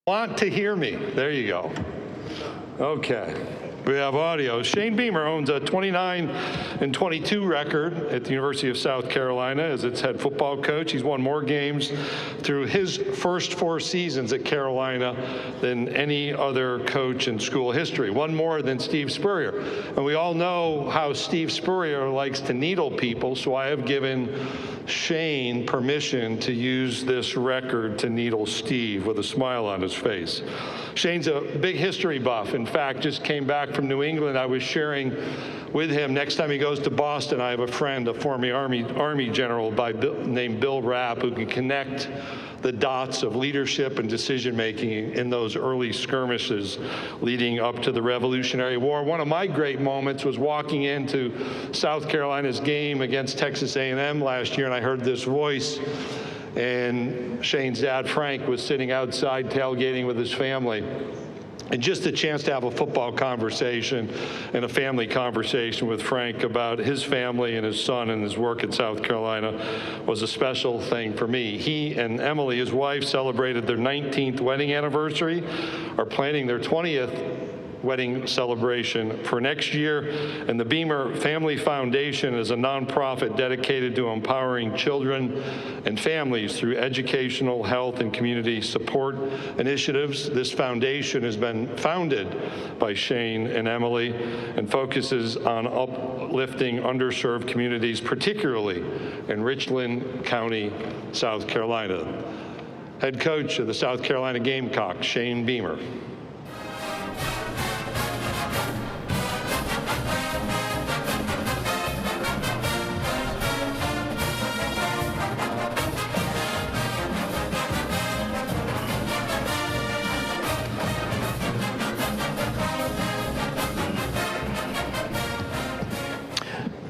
Want to hear me? There you go. Okay. We have audio. Shane Beamer owns a 29-22 record at the University of South Carolina as its head football coach. He's won more games through his first 4 seasons at Carolina than any other coach in school history, one more than Steve Spurrier. And we all know how Steve Spurrier likes to needle people, so I have given Shane permission to use this record to needle Steve with a smile on his face. Shane's a big history buff. In fact, just came back from New England. I was sharing with him, next time he goes to Boston, I have a friend, a former Army general named Bill Rapp, who can connect the dots of leadership and decision-making in those early skirmishes leading up to the Revolutionary War. One of my great moments was walking into South Carolina's game against Texas A&M last year, and I heard this voice, and Shane's dad, Frank, was sitting outside tailgating with his family. And just a chance to have a football conversation and a family conversation with Frank about his family and his son and his work at South Carolina was a special thing for me. He and Emily, his wife, celebrated their 19th wedding anniversary, are planning their 20th wedding celebration for next year. And the Beamer Family Foundation is a nonprofit dedicated to empowering children and families through educational, health, and community support initiatives. This foundation has been founded by Shane and Emily and focuses on uplifting underserved communities, particularly in Richland County, South Carolina. Head coach of the South Carolina Gamecocks, Shane Beamer.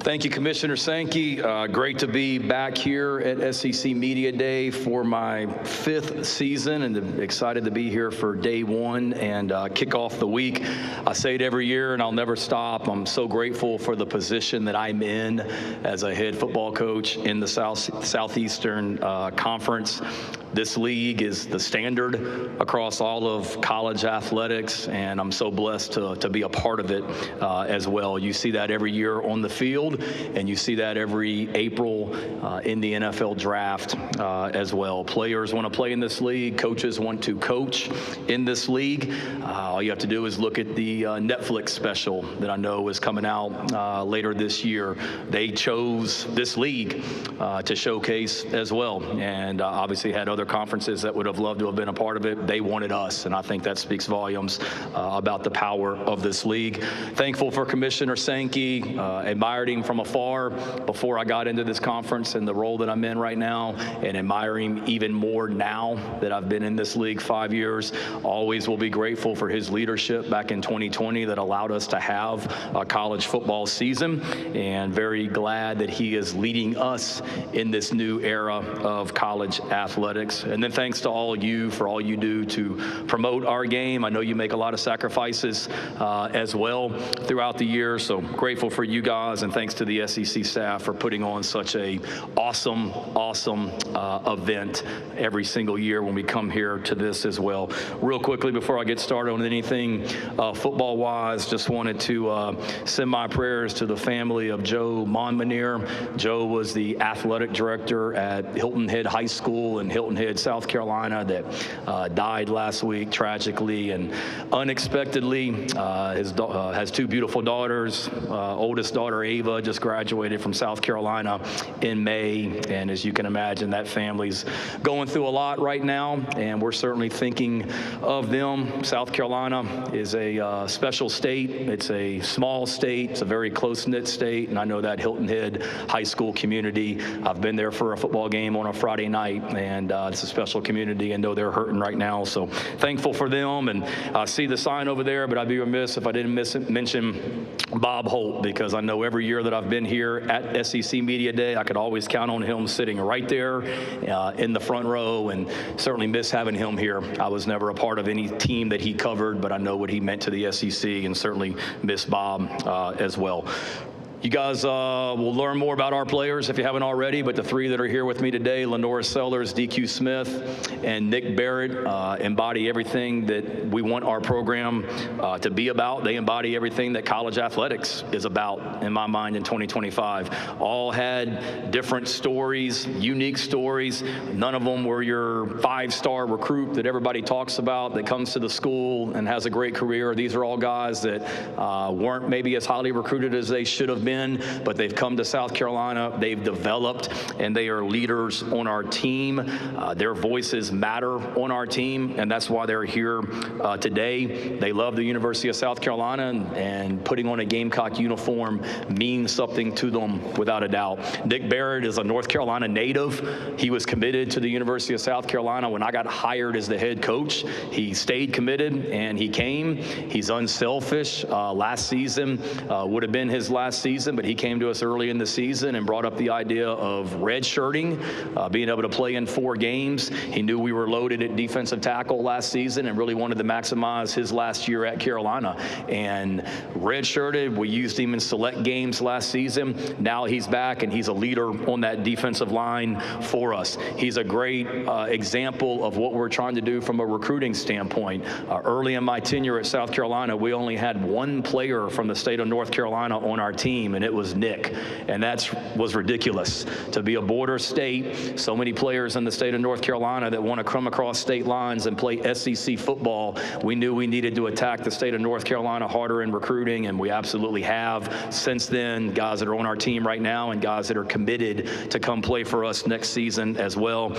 Thank you, Commissioner Sankey. Great to be back here at SEC Media Day for my 5th season, and excited to be here for day 1 and kick off the week. I say it every year, and I'll never stop. I'm so grateful for the position that I'm in as a head football coach in the Southeastern Conference. This league is the standard across all of college athletics, and I'm so blessed to be a part of it as well. You see that every year on the field, and you see that every April in the NFL draft as well. Players want to play in this league. Coaches want to coach in this league. All you have to do is look at the Netflix special that I know is coming out later this year. They chose this league to showcase as well, and obviously had other conferences that would have loved to have been a part of it. They wanted us, and I think that speaks volumes about the power of this league. Thankful for Commissioner Sankey. Admired him from afar before I got into this conference and the role that I'm in right now, and admire him even more now that I've been in this league 5 years. Always will be grateful for his leadership back in 2020 that allowed us to have a college football season, and very glad that he is leading us in this new era of college athletics. And then thanks to all of you for all you do to promote our game. I know you make a lot of sacrifices as well throughout the year, so grateful for you guys, and thanks to the SEC staff for putting on such a awesome event every single year when we come here to this as well. Real quickly before I get started on anything football-wise, just wanted to send my prayers to the family of Joe Monmonier. Joe was the athletic director at Hilton Head High School in Hilton Head, South Carolina, that died last week tragically and unexpectedly. Has 2 beautiful daughters. Oldest daughter, Ava, just graduated from South Carolina in May, and as you can imagine, that family's going through a lot right now, and we're certainly thinking of them. South Carolina is a special state. It's a small state. It's a very close-knit state, and I know that Hilton Head High School community. I've been there for a football game on a Friday night, and it's a special community, and know they're hurting right now, so thankful for them. And I see the sign over there, but I'd be remiss if I didn't mention Bob Holt, because I know every year that I've been here at SEC Media Day, I could always count on him sitting right there in the front row, and certainly miss having him here. I was never a part of any team that he covered, but I know what he meant to the SEC, and certainly miss Bob as well. You guys will learn more about our players if you haven't already, but the three that are here with me today, Lenora Sellers, DQ Smith, and Nick Barrett, embody everything that we want our program to be about. They embody everything that college athletics is about, in my mind, in 2025. All had different stories, unique stories. None of them were your five-star recruit that everybody talks about that comes to the school and has a great career. These are all guys that weren't maybe as highly recruited as they should have been, but they've come to South Carolina, they've developed, and they are leaders on our team. Their voices matter on our team, and that's why they're here today. They love the University of South Carolina, and putting on a Gamecock uniform means something to them without a doubt. Nick Barrett is a North Carolina native. He was committed to the University of South Carolina when I got hired as the head coach. He stayed committed, and he came. He's unselfish. Last season would have been his last season, but he came to us early in the season and brought up the idea of redshirting, being able to play in 4 games. He knew we were loaded at defensive tackle last season and really wanted to maximize his last year at Carolina. And redshirted, we used him in select games last season. Now he's back, and he's a leader on that defensive line for us. He's a great example of what we're trying to do from a recruiting standpoint. Early in my tenure at South Carolina, we only had 1 player from the state of North Carolina on our team, and it was Nick. And that was ridiculous. To be a border state, so many players in the state of North Carolina that want to come across state lines and play SEC football, we knew we needed to attack the state of North Carolina harder in recruiting, and we absolutely have since then. Guys that are on our team right now and guys that are committed to come play for us next season as well.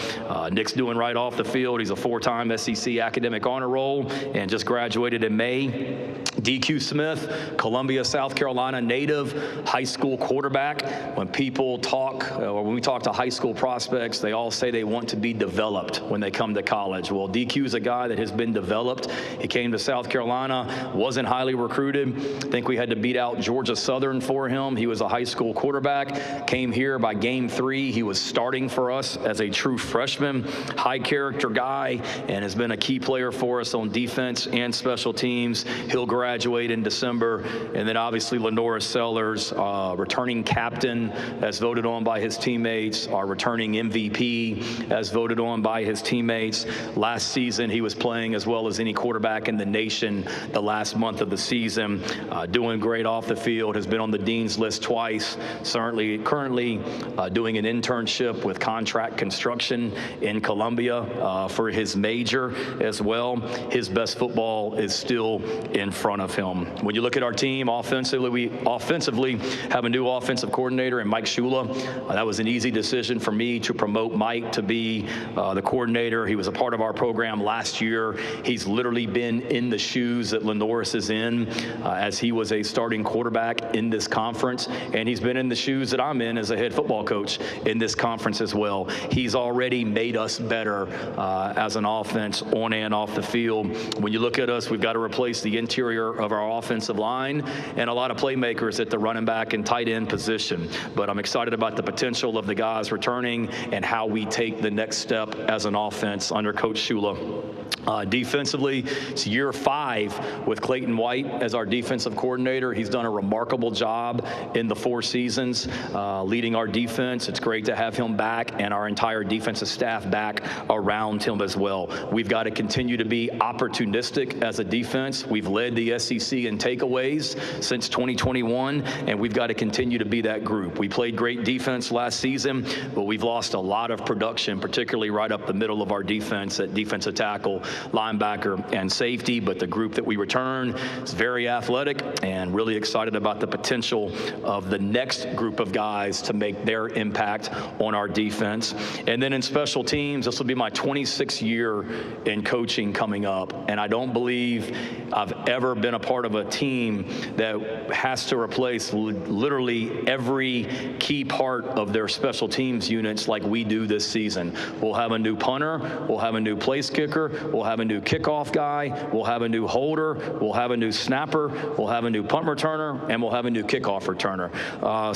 Nick's doing right off the field. He's a 4-time SEC academic honor roll and just graduated in May. DQ Smith, Columbia, South Carolina native, high school quarterback. When people talk, or when we talk to high school prospects, they all say they want to be developed when they come to college. Well, DQ is a guy that has been developed. He came to South Carolina, wasn't highly recruited. I think we had to beat out Georgia Southern for him. He was a high school quarterback, came here by game 3. He was starting for us as a true freshman, high character guy, and has been a key player for us on defense and special teams. He'll graduate in December. And then obviously Lenora Sellers, returning captain as voted on by his teammates, our returning MVP as voted on by his teammates. Last season he was playing as well as any quarterback in the nation the last month of the season, doing great off the field, has been on the dean's list twice, currently doing an internship with contract construction in Columbia for his major as well. His best football is still in front of him. When you look at our team offensively, we offensively have a new offensive coordinator in Mike Shula. That was an easy decision for me to promote Mike to be the coordinator. He was a part of our program last year. He's literally been in the shoes that Lenoris is in as he was a starting quarterback in this conference, and he's been in the shoes that I'm in as a head football coach in this conference as well. He's already made us better as an offense on and off the field. When you look at us, we've got to replace the interior of our offensive line and a lot of playmakers at the running back and tight end position. But I'm excited about the potential of the guys returning and how we take the next step as an offense under Coach Shula. Defensively, it's year 5 with Clayton White as our defensive coordinator. He's done a remarkable job in the 4 seasons leading our defense. It's great to have him back and our entire defensive staff back around him as well. We've got to continue to be opportunistic as a defense. We've led the SEC in takeaways since 2021, and we've got to continue to be that group. We played great defense last season, but we've lost a lot of production, particularly right up the middle of our defense at defensive tackle, linebacker, and safety. But the group that we return is very athletic and really excited about the potential of the next group of guys to make their impact on our defense. And then in special teams, this will be my 26th year in coaching coming up, and I don't believe I've ever been a part of a team that has to replace literally every key part of their special teams units like we do this season. We'll have a new punter, we'll have a new place kicker, we'll have a new kickoff guy, we'll have a new holder, we'll have a new snapper, we'll have a new punt returner, and we'll have a new kickoff returner.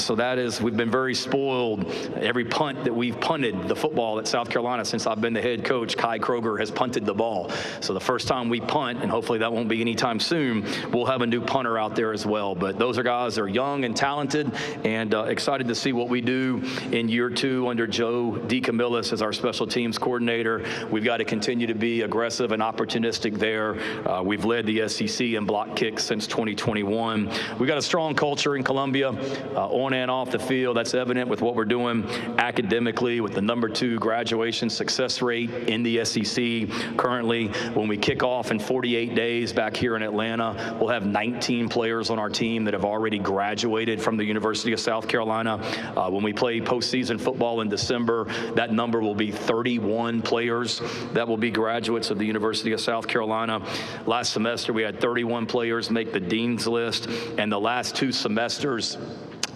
So that is, we've been very spoiled. Every punt that we've punted the football at South Carolina since I've been the head coach, Kai Kroger has punted the ball. So the first time we punt, and hopefully that won't be anytime soon, we'll have a new punter out there as well. But those are guys that are young, young and talented, and excited to see what we do in year 2 under Joe DeCamillis as our special teams coordinator. We've got to continue to be aggressive and opportunistic there. We've led the SEC in block kicks since 2021. We've got a strong culture in Columbia, on and off the field. That's evident with what we're doing academically with the #2 graduation success rate in the SEC. Currently, when we kick off in 48 days back here in Atlanta, we'll have 19 players on our team that have already graduated from the University of South Carolina. When we play postseason football in December, that number will be 31 players that will be graduates of the University of South Carolina. Last semester, we had 31 players make the dean's list, and the last 2 semesters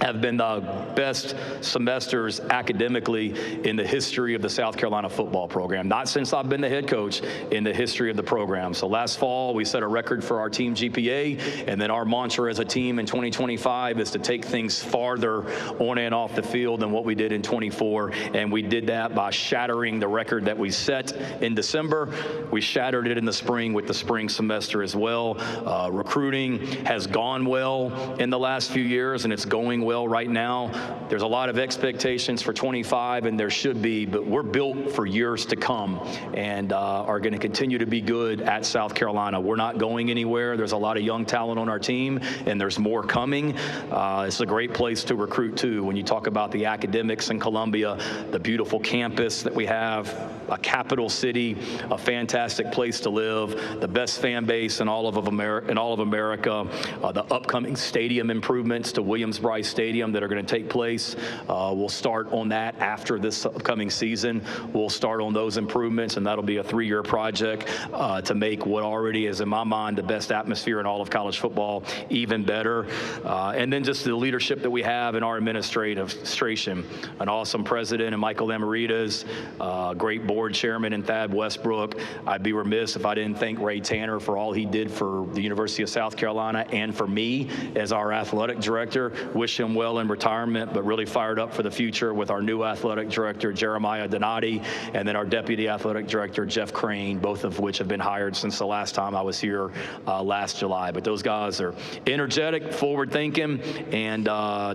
have been the best semesters academically in the history of the South Carolina football program. Not since I've been the head coach, in the history of the program. So last fall, we set a record for our team GPA, and then our mantra as a team in 2025 is to take things farther on and off the field than what we did in 24, and we did that by shattering the record that we set in December. We shattered it in the spring with the spring semester as well. Recruiting has gone well in the last few years, and it's going well right now. There's a lot of expectations for 25, and there should be, but we're built for years to come and are going to continue to be good at South Carolina. We're not going anywhere. There's a lot of young talent on our team, and there's more coming. It's a great place to recruit, too. When you talk about the academics in Columbia, the beautiful campus that we have, a capital city, a fantastic place to live, the best fan base in all of America, the upcoming stadium improvements to Williams-Brice Stadium that are going to take place. We'll start on that after this upcoming season. We'll start on those improvements, and that'll be a 3-year project to make what already is, in my mind, the best atmosphere in all of college football even better. And then just the leadership that we have in our administration. An awesome president in Michael Amaritas, great board chairman in Thad Westbrook. I'd be remiss if I didn't thank Ray Tanner for all he did for the University of South Carolina and for me as our athletic director. Wish him well in retirement, but really fired up for the future with our new athletic director, Jeremiah Donati, and then our deputy athletic director, Jeff Crane, both of which have been hired since the last time I was here last July. But those guys are energetic, forward-thinking, and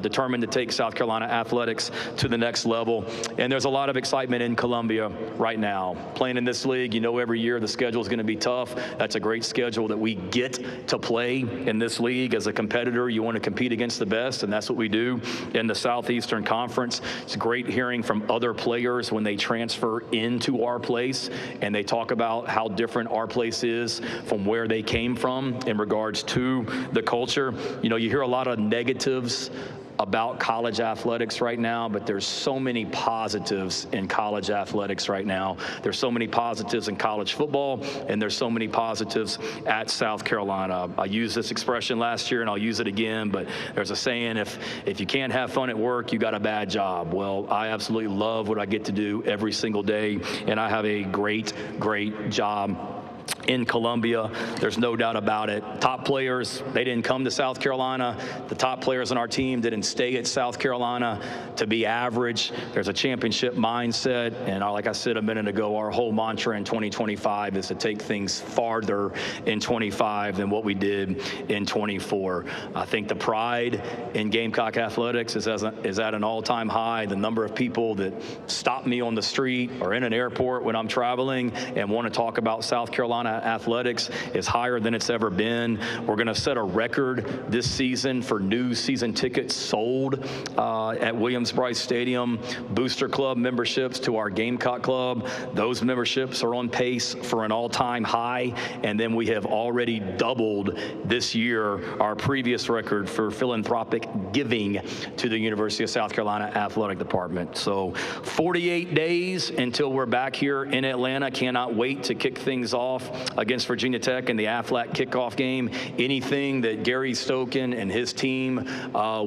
determined to take South Carolina athletics to the next level. And there's a lot of excitement in Columbia right now. Playing in this league, you know every year the schedule is going to be tough. That's a great schedule that we get to play in this league. As a competitor, you want to compete against the best, and that's what we do in the Southeastern Conference. It's great hearing from other players when they transfer into our place and they talk about how different our place is from where they came from in regards to the culture. You know, you hear a lot of negatives about college athletics right now, but there's so many positives in college athletics right now. There's so many positives in college football, and there's so many positives at South Carolina. I used this expression last year, and I'll use it again, but there's a saying, if you can't have fun at work, you got a bad job. Well, I absolutely love what I get to do every single day, and I have a great, great job in Columbia. There's no doubt about it. Top players, they didn't come to South Carolina. The top players on our team didn't stay at South Carolina to be average. There's a championship mindset, and like I said a minute ago, our whole mantra in 2025 is to take things farther in 25 than what we did in 24. I think the pride in Gamecock athletics is at an all-time high. The number of people that stop me on the street or in an airport when I'm traveling and want to talk about South Carolina athletics is higher than it's ever been. We're going to set a record this season for new season tickets sold at Williams-Brice Stadium. Booster Club memberships to our Gamecock Club. Those memberships are on pace for an all-time high, and then we have already doubled this year our previous record for philanthropic giving to the University of South Carolina Athletic Department. So 48 days until we're back here in Atlanta. Cannot wait to kick things off against Virginia Tech in the AFLAC kickoff game. Anything that Gary Stokan and his team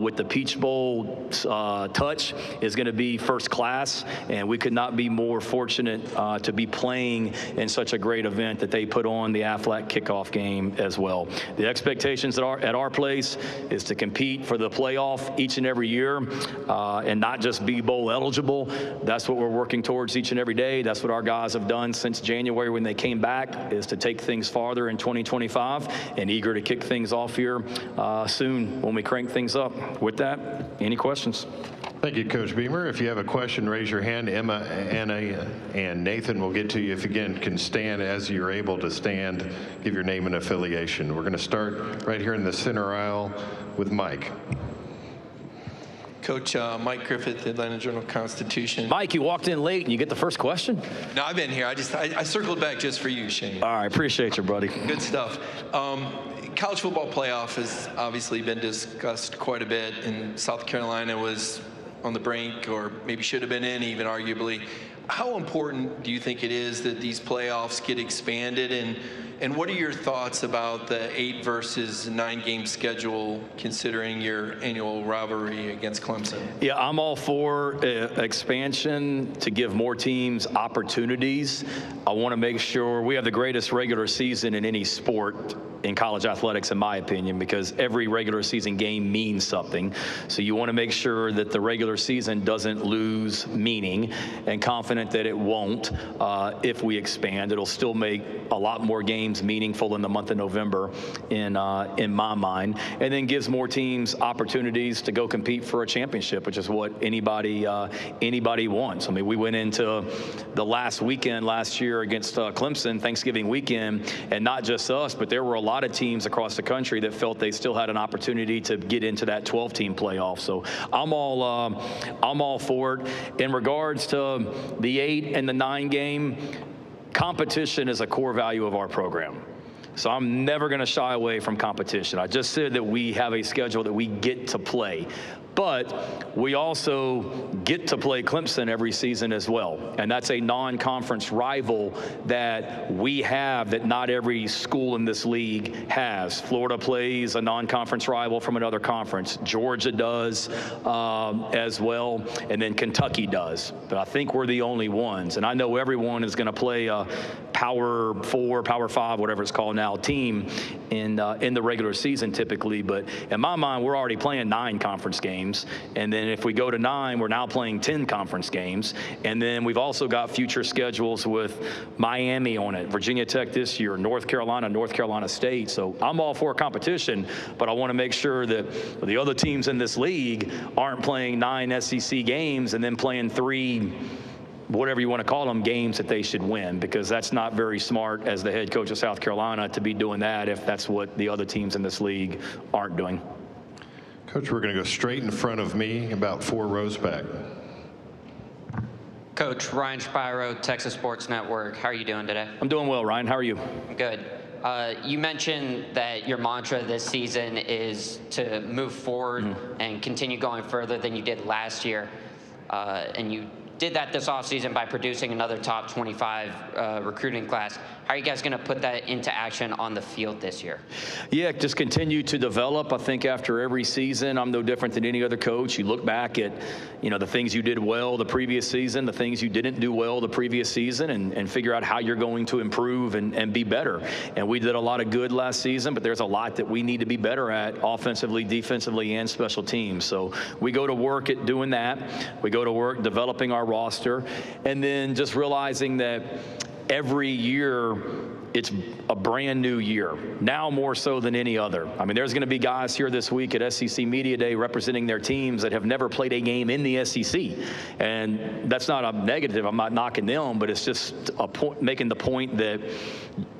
with the Peach Bowl touch is going to be first class, and we could not be more fortunate to be playing in such a great event that they put on the AFLAC kickoff game as well. The expectations at our place is to compete for the playoff each and every year and not just be bowl eligible. That's what we're working towards each and every day. That's what our guys have done since January when they came back, is anxious to take things farther in 2025 and eager to kick things off here soon when we crank things up. With that, any questions? Thank you, Coach Beamer. If you have a question, raise your hand. Emma, Anna, and Nathan will get to you. If again can stand as you're able to stand, give your name and affiliation. We're going to start right here in the center aisle with Mike. Coach, Mike Griffith, Atlanta Journal-Constitution. Mike, you walked in late and you get the first question? No, I've been here. I circled back just for you, Shane. All right, appreciate you, buddy. Good stuff. College football playoff has obviously been discussed quite a bit, and South Carolina was on the brink, or maybe should have been in even arguably. How important do you think it is that these playoffs get expanded, and what are your thoughts about the 8 versus 9 game schedule, considering your annual rivalry against Clemson? Yeah, I'm all for expansion to give more teams opportunities. I want to make sure we have the greatest regular season in any sport in college athletics, in my opinion, because every regular season game means something. So you want to make sure that the regular season doesn't lose meaning, and confident that it won't if we expand. It'll still make a lot more games meaningful in the month of November in my mind, and then gives more teams opportunities to go compete for a championship, which is what anybody wants. I mean, we went into the last weekend last year against Clemson, Thanksgiving weekend, and not just us, but there were a lot of teams across the country that felt they still had an opportunity to get into that 12-team playoff. So I'm all for it. In regards to the 8 and the 9 game, competition is a core value of our program. So I'm never going to shy away from competition. I just said that we have a schedule that we get to play. But we also get to play Clemson every season as well. And that's a non-conference rival that we have that not every school in this league has. Florida plays a non-conference rival from another conference. Georgia does as well. And then Kentucky does. But I think we're the only ones. And I know everyone is going to play a Power 4, Power 5, whatever it's called now, team in the regular season typically. But in my mind, we're already playing 9 conference games. And then if we go to 9, we're now playing 10 conference games. And then we've also got future schedules with Miami on it, Virginia Tech this year, North Carolina State. So I'm all for competition, but I want to make sure that the other teams in this league aren't playing 9 SEC games and then playing 3, whatever you want to call them, games that they should win, because that's not very smart as the head coach of South Carolina to be doing that if that's what the other teams in this league aren't doing. Coach, we're going to go straight in front of me, about 4 rows back. Coach, Ryan Shapiro, Texas Sports Network. How are you doing today? I'm doing well, Ryan. How are you? Good. You mentioned that your mantra this season is to move forward and continue going further than you did last year. And you did that this offseason by producing another top 25 recruiting class. How are you guys going to put that into action on the field this year? Yeah, just continue to develop. I think after every season, I'm no different than any other coach. You look back at, the things you did well the previous season, the things you didn't do well the previous season, and figure out how you're going to improve and be better. And we did a lot of good last season, but there's a lot that we need to be better at offensively, defensively, and special teams. So we go to work at doing that. We go to work developing our roster, and then just realizing that every year it's a brand new year, now more so than any other. I mean, there's going to be guys here this week at SEC Media Day representing their teams that have never played a game in the SEC. And that's not a negative. I'm not knocking them, but it's just a point, making the point that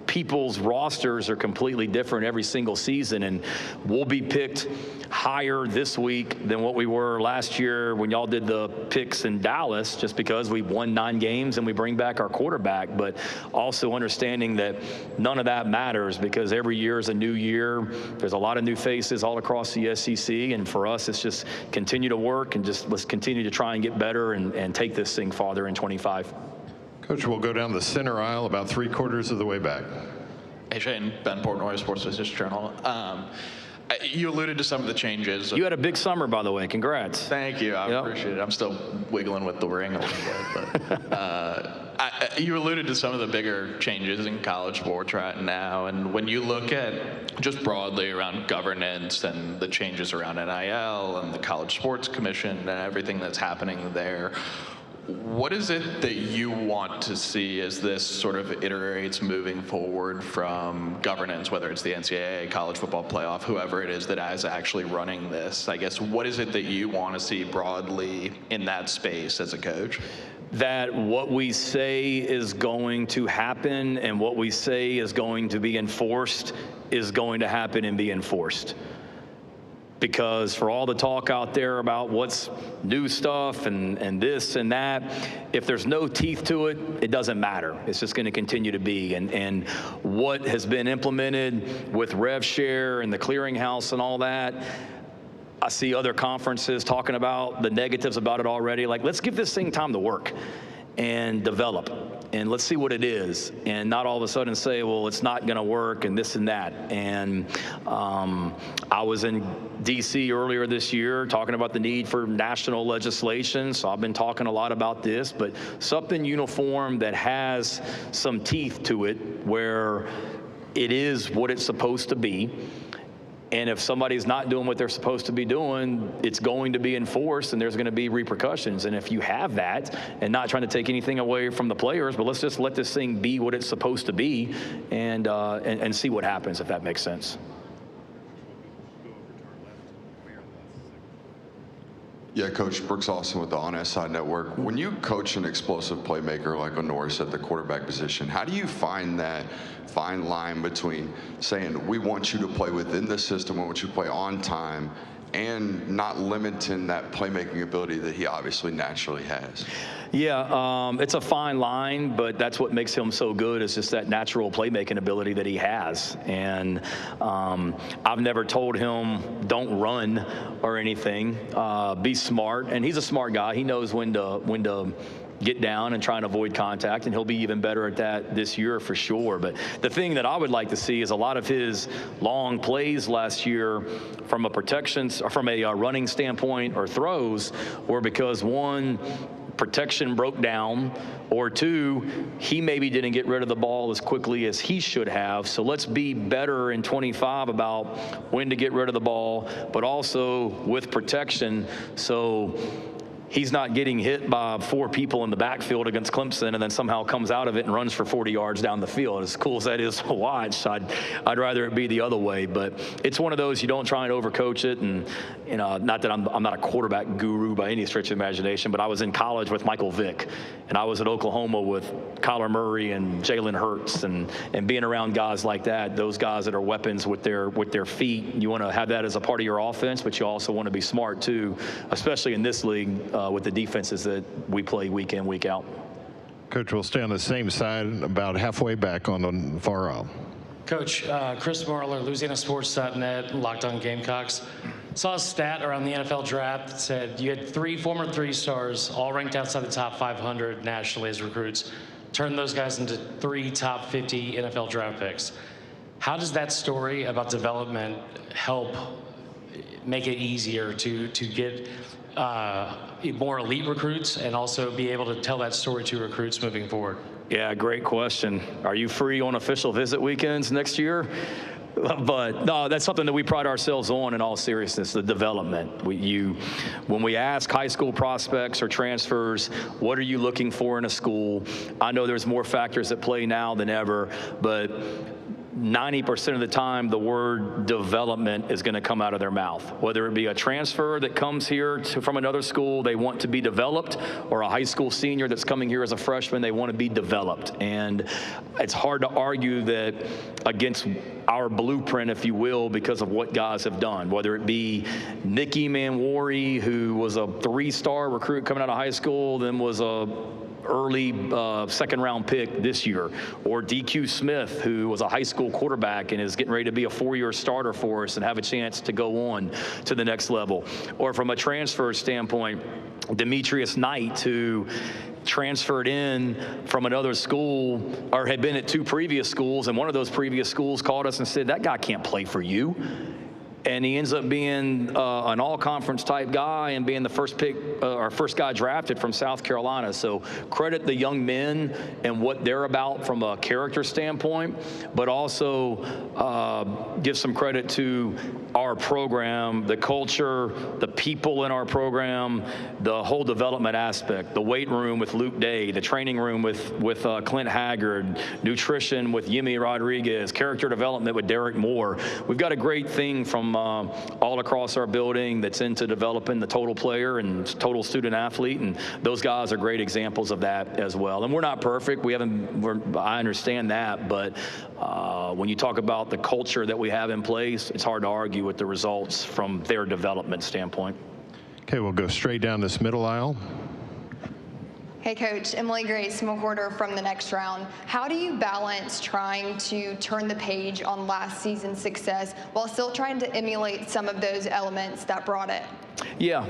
people's rosters are completely different every single season, and we'll be picked higher this week than what we were last year when y'all did the picks in Dallas, just because we won 9 games and we bring back our quarterback. But also understanding that none of that matters, because every year is a new year. There's a lot of new faces all across the SEC, and for us it's just continue to work and just let's continue to try and get better and take this thing farther in 25. Coach, we'll go down the center aisle about 3/4 of the way back. Hey Shane, Ben Portnoy, Sports Business Journal. You alluded to some of the changes. You had a big summer, by the way. Congrats. Thank you. I appreciate it. I'm still wiggling with the ring a little bit. But you alluded to some of the bigger changes in college sports right now. And when you look at just broadly around governance and the changes around NIL and the College Sports Commission and everything that's happening there, What is it that you want to see as this sort of iterates moving forward from governance, whether it's the NCAA, college football playoff, whoever it is that is actually running this? I guess, what is it that you want to see broadly in that space as a coach? That what we say is going to happen and what we say is going to be enforced is going to happen and be enforced. Because for all the talk out there about what's new stuff and this and that, if there's no teeth to it, it doesn't matter. It's just going to continue to be. And what has been implemented with RevShare and the clearinghouse and all that, I see other conferences talking about the negatives about it already. Like, let's give this thing time to work and develop, and let's see what it is, and not all of a sudden say, well, it's not going to work and this and that. And I was in D.C. earlier this year talking about the need for national legislation, so I've been talking a lot about this, but something uniform that has some teeth to it where it is what it's supposed to be. And if somebody's not doing what they're supposed to be doing, it's going to be enforced and there's going to be repercussions. And if you have that, and not trying to take anything away from the players, but let's just let this thing be what it's supposed to be and see what happens, if that makes sense. Yeah, Coach, Brooks Austin with the On SI Network. When you coach an explosive playmaker like a Norris at the quarterback position, how do you find that fine line between saying, we want you to play within the system, we want you to play on time, and not limiting that playmaking ability that he obviously naturally has? Yeah, it's a fine line, but that's what makes him so good, is just that natural playmaking ability that he has. And I've never told him don't run or anything. Be smart, and he's a smart guy. He knows when to get down and try and avoid contact, and he'll be even better at that this year for sure. But the thing that I would like to see is a lot of his long plays last year from a protection or from a running standpoint or throws were because, one, protection broke down, or two, he maybe didn't get rid of the ball as quickly as he should have. So let's be better in 25 about when to get rid of the ball, but also with protection, so he's not getting hit by 4 people in the backfield against Clemson and then somehow comes out of it and runs for 40 yards down the field. As cool as that is to watch, I'd rather it be the other way. But it's one of those, you don't try and overcoach it. And not that I'm not a quarterback guru by any stretch of imagination, but I was in college with Michael Vick, and I was at Oklahoma with Kyler Murray and Jalen Hurts, and being around guys like that, those guys that are weapons with their feet. You want to have that as a part of your offense, but you also want to be smart too, especially in this league. With the defenses that we play week in, week out. Coach, we'll stay on the same side, about halfway back on the far aisle. Coach, Chris Marler, LouisianaSports.net, Locked On Gamecocks. Saw a stat around the NFL draft that said you had 3 former 3-stars, all ranked outside the top 500 nationally as recruits. Turned those guys into 3 top 50 NFL draft picks. How does that story about development help make it easier to get more elite recruits and also be able to tell that story to recruits moving forward? Yeah, great question. Are you free on official visit weekends next year? But no, that's something that we pride ourselves on in all seriousness, the development. When we ask high school prospects or transfers, what are you looking for in a school? I know there's more factors at play now than ever, but 90% of the time, the word development is going to come out of their mouth. Whether it be a transfer that comes here from another school, they want to be developed, or a high school senior that's coming here as a freshman, they want to be developed. And it's hard to argue that against our blueprint, if you will, because of what guys have done. Whether it be Nicky Manwari, who was a 3-star recruit coming out of high school, then was a early second-round pick this year, or DQ Smith, who was a high school quarterback and is getting ready to be a 4-year starter for us and have a chance to go on to the next level. Or from a transfer standpoint, Demetrius Knight, who transferred in from another school or had been at 2 previous schools, and one of those previous schools called us and said, that guy can't play for you. and he ends up being an all-conference type guy and being the first pick, our first guy drafted from South Carolina. So credit the young men and what they're about from a character standpoint, but also give some credit to our program, the culture, the people in our program, the whole development aspect, the weight room with Luke Day, the training room with Clint Haggard, nutrition with Yimi Rodriguez, character development with Derek Moore. We've got a great thing from all across our building that's into developing the total player and total student athlete, and those guys are great examples of that as well. And we're not perfect. I understand that, but when you talk about the culture that we have in place, it's hard to argue with the results from their development standpoint. Okay, we'll go straight down this middle aisle. Hey, Coach. Emily Grace McWhorter from The Next Round. How do you balance trying to turn the page on last season's success while still trying to emulate some of those elements that brought it? Yeah,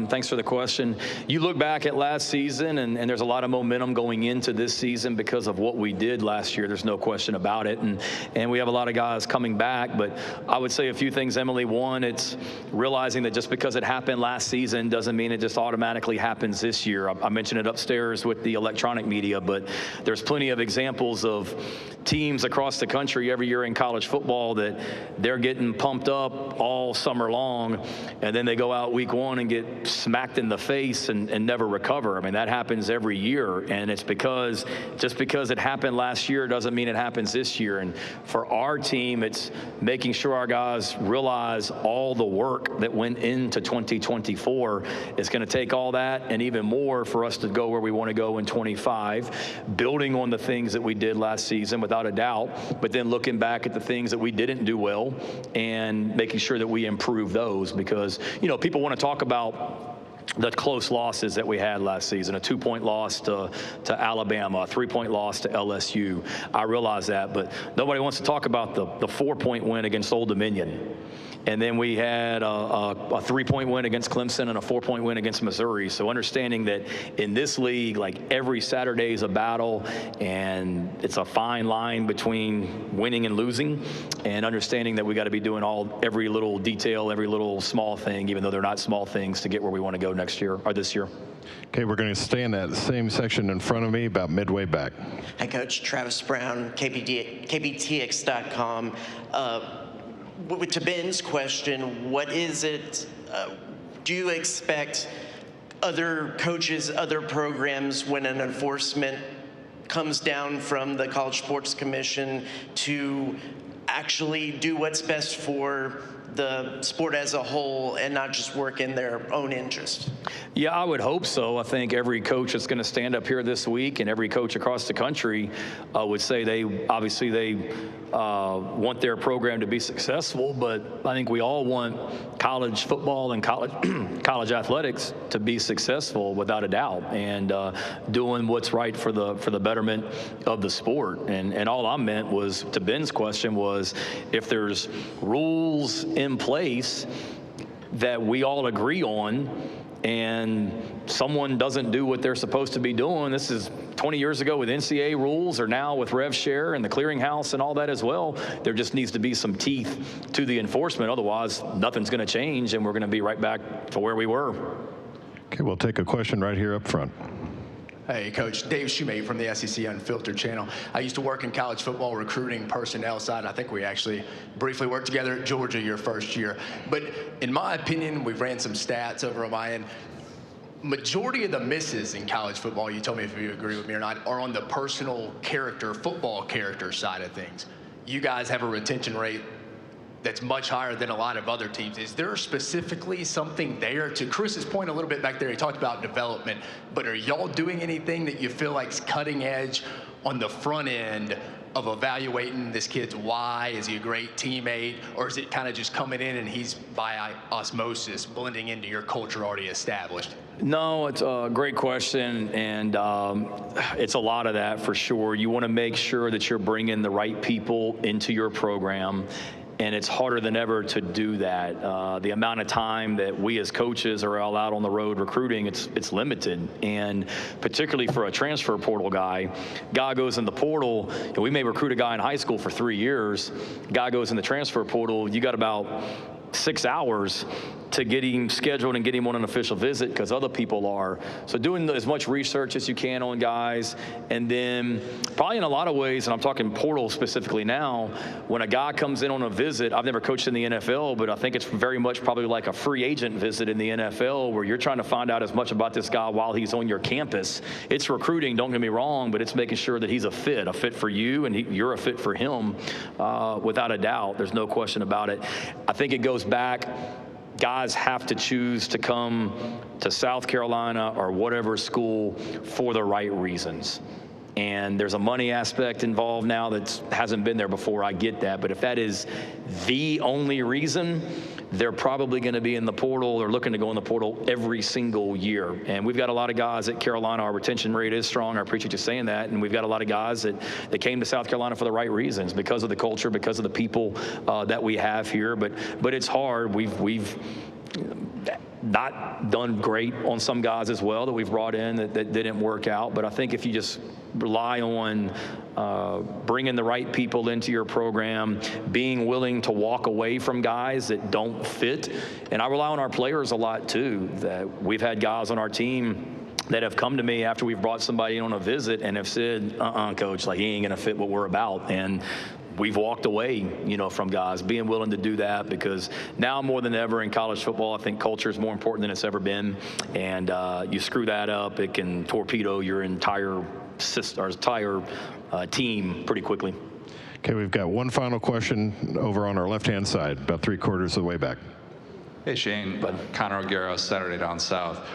thanks for the question. You look back at last season, and there's a lot of momentum going into this season because of what we did last year. There's no question about it. And we have a lot of guys coming back. But I would say a few things, Emily. One, it's realizing that just because it happened last season doesn't mean it just automatically happens this year. I mentioned it upstairs with the electronic media, but there's plenty of examples of teams across the country every year in college football that they're getting pumped up all summer long, and then they go out week one and get smacked in the face and never recover. I mean, that happens every year, and it's because just because it happened last year doesn't mean it happens this year. And for our team, it's making sure our guys realize all the work that went into 2024. It's going to take all that and even more for us to go where we want to go in 25, building on the things that we did last season without a doubt, but then looking back at the things that we didn't do well and making sure that we improve those, because, you know, people want to talk about the close losses that we had last season, a 2-point loss to Alabama, a 3-point loss to LSU. I realize that, but nobody wants to talk about the 4-point win against Old Dominion. And then we had a 3-point win against Clemson and a 4-point win against Missouri. So understanding that in this league, like, every Saturday is a battle, and it's a fine line between winning and losing, and understanding that we got to be doing every little detail, every little small thing, even though they're not small things, to get where we want to go next year or this year. Okay, we're going to stay in that same section in front of me, about midway back. Hi, Coach. Travis Brown, KBTX.com. To Ben's question, what is it, do you expect other coaches, other programs, when an enforcement comes down from the College Sports Commission, to actually do what's best for the sport as a whole and not just work in their own interest? Yeah, I would hope so. I think every coach that's going to stand up here this week, and every coach across the country would say they want their program to be successful, but I think we all want college football and college athletics to be successful without a doubt, and doing what's right for the betterment of the sport. And all I meant was, to Ben's question, was if there's rules in place that we all agree on, and someone doesn't do what they're supposed to be doing. This is 20 years ago with NCAA rules, or now with Rev Share and the clearinghouse and all that as well. There just needs to be some teeth to the enforcement. Otherwise, nothing's going to change, and we're going to be right back to where we were. Okay, we'll take a question right here up front. Hey, Coach. Dave Shoemate from the SEC Unfiltered channel. I used to work in college football recruiting personnel side. I think we actually briefly worked together at Georgia your first year. But in my opinion, we've ran some stats over on my end. Majority of the misses in college football, you tell me if you agree with me or not, are on the personal character, football character side of things. You guys have a retention rate that's much higher than a lot of other teams. Is there specifically something there? To Chris's point a little bit back there, he talked about development, but are y'all doing anything that you feel like's cutting edge on the front end of evaluating this kid's why? Is he a great teammate, or is it kind of just coming in and he's by osmosis blending into your culture already established? No, it's a great question, and it's a lot of that for sure. You want to make sure that you're bringing the right people into your program, and it's harder than ever to do that. The amount of time that we as coaches are all out on the road recruiting, it's limited. And particularly for a transfer portal guy goes in the portal, and we may recruit a guy in high school for 3 years, guy goes in the transfer portal, you got about 6 hours to get him scheduled and get him on an official visit because other people are. So doing as much research as you can on guys, and then probably in a lot of ways, and I'm talking portal specifically now, when a guy comes in on a visit, I've never coached in the NFL, but I think it's very much probably like a free agent visit in the NFL where you're trying to find out as much about this guy while he's on your campus. It's recruiting, don't get me wrong, but it's making sure that he's a fit for you, and you're a fit for him without a doubt. There's no question about it. I think it goes back. Guys have to choose to come to South Carolina or whatever school for the right reasons. And there's a money aspect involved now that hasn't been there before. I get that. But if that is the only reason, they're probably going to be in the portal or looking to go in the portal every single year. And we've got a lot of guys at Carolina. Our retention rate is strong. I appreciate you saying that. And we've got a lot of guys that came to South Carolina for the right reasons, because of the culture, because of the people that we have here. But it's hard. We've not done great on some guys as well that we've brought in that didn't work out. But I think if you just rely on bringing the right people into your program, being willing to walk away from guys that don't fit. And I rely on our players a lot too, that we've had guys on our team that have come to me after we've brought somebody in on a visit and have said, coach, like, he ain't gonna fit what we're about. And we've walked away, from guys, being willing to do that, because now more than ever in college football, I think culture is more important than it's ever been. And you screw that up, it can torpedo your entire system, or entire team pretty quickly. Okay, we've got one final question over on our left-hand side, about 3/4 of the way back. Hey, Shane. Connor O'Gara, Saturday Down South.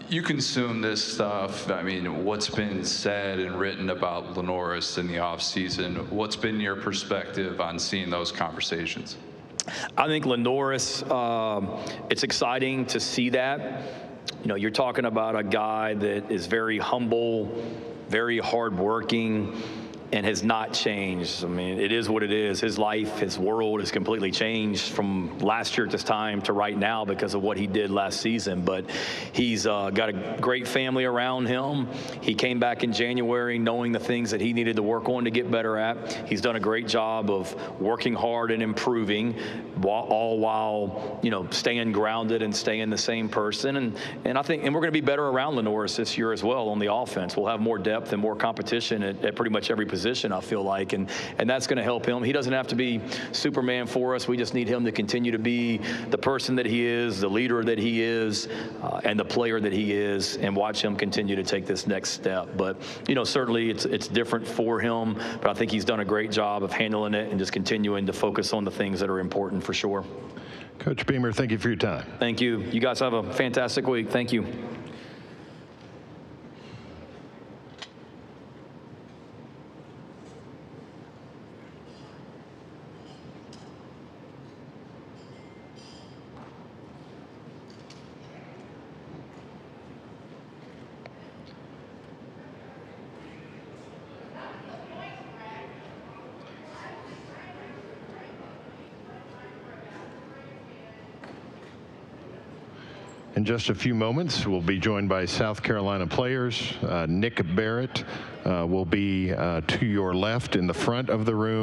You consume this stuff. I mean, what's been said and written about Lenoris in the offseason? What's been your perspective on seeing those conversations? I think Lenoris, it's exciting to see that. You're talking about a guy that is very humble, very hardworking, and has not changed. I mean, it is what it is. His life, his world has completely changed from last year at this time to right now because of what he did last season. But he's got a great family around him. He came back in January knowing the things that he needed to work on to get better at. He's done a great job of working hard and improving, all while, staying grounded and staying the same person. And I think, and we're going to be better around Lenoris this year as well on the offense. We'll have more depth and more competition at pretty much every position, I feel like, and that's going to help him. He doesn't have to be Superman for us. We just need him to continue to be the person that he is, the leader that he is, and the player that he is, and watch him continue to take this next step. But certainly it's different for him, but I think he's done a great job of handling it and just continuing to focus on the things that are important for sure. Coach Beamer, thank you for your time. Thank you. You guys have a fantastic week. Thank you. In just a few moments, we'll be joined by South Carolina players. Nick Barrett will be to your left in the front of the room.